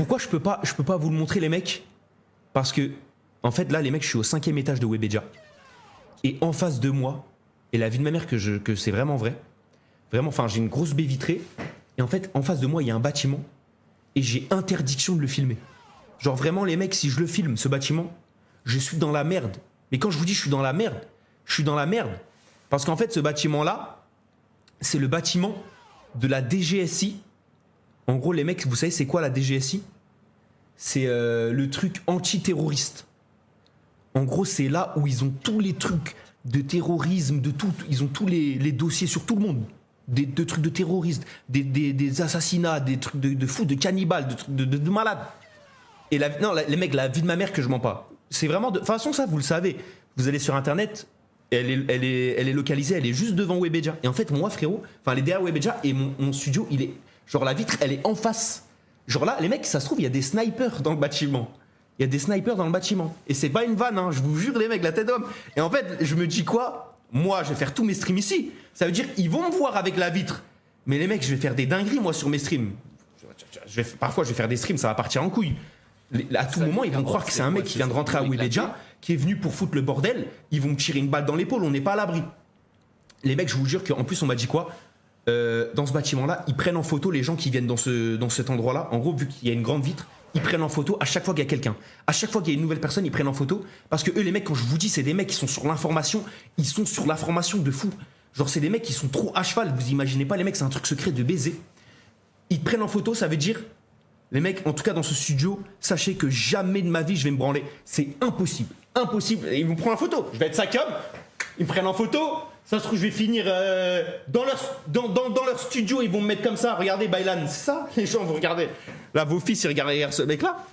Pourquoi je peux pas vous le montrer, les mecs? Parce que, en fait, là, les mecs, je suis au 5e étage de Webedia. Et en face de moi, et la vie de ma mère que c'est vraiment vrai, vraiment, enfin, j'ai une grosse baie vitrée. Et en fait, en face de moi, il y a un bâtiment. Et j'ai interdiction de le filmer. Genre, vraiment, les mecs, si je le filme, ce bâtiment, je suis dans la merde. Mais quand je vous dis je suis dans la merde, je suis dans la merde. Parce qu'en fait, ce bâtiment-là, c'est le bâtiment de la DGSI. En gros, les mecs, vous savez, c'est quoi la DGSI? C'est le truc antiterroriste. En gros, c'est là où ils ont tous les trucs de terrorisme, de tout. Ils ont tous les dossiers sur tout le monde. De trucs de terroristes, des assassinats, des trucs de fous, de cannibales, de trucs de malades. Et non, les mecs, la vie de ma mère que je mens pas. C'est vraiment de toute façon, ça, vous le savez. Vous allez sur Internet, elle est localisée, elle est juste devant Webedia. Et en fait, moi, frérot, enfin, elle est derrière Webedia et mon studio, il est. Genre, la vitre, elle est en face. Genre là, les mecs, ça se trouve, il y a des snipers dans le bâtiment. Il y a des snipers dans le bâtiment. Et c'est pas une vanne, hein, je vous jure, les mecs, la tête d'homme. Et en fait, je me dis quoi? Moi, je vais faire tous mes streams ici. Ça veut dire qu'ils vont me voir avec la vitre. Mais les mecs, je vais faire des dingueries, moi, sur mes streams. Parfois, je vais faire des streams, ça va partir en couille. À tout moment, ils vont croire que c'est un mec qui vient de rentrer à Webedia, qui est venu pour foutre le bordel. Ils vont me tirer une balle dans l'épaule, on n'est pas à l'abri. Les mecs, je vous jure qu'en plus, on m'a dit quoi? Dans ce bâtiment-là, ils prennent en photo les gens qui viennent dans cet endroit-là. En gros, vu qu'il y a une grande vitre, ils prennent en photo à chaque fois qu'il y a quelqu'un. À chaque fois qu'il y a une nouvelle personne, ils prennent en photo. Parce que eux, les mecs, quand je vous dis, c'est des mecs qui sont sur l'information. Ils sont sur l'information de fou. Genre, c'est des mecs qui sont trop à cheval. Vous imaginez pas, les mecs, c'est un truc secret de baiser. Ils te prennent en photo, ça veut dire... Les mecs, en tout cas dans ce studio, sachez que jamais de ma vie je vais me branler. C'est impossible. Impossible. Et ils me prennent en photo. Je vais être 5 hommes. Ils me prennent en photo. Ça se trouve, je vais finir dans leur studio. Ils vont me mettre comme ça. Regardez, Baylan. C'est ça? Les gens vont regarder. Là, vos fils, ils regardent ce mec-là.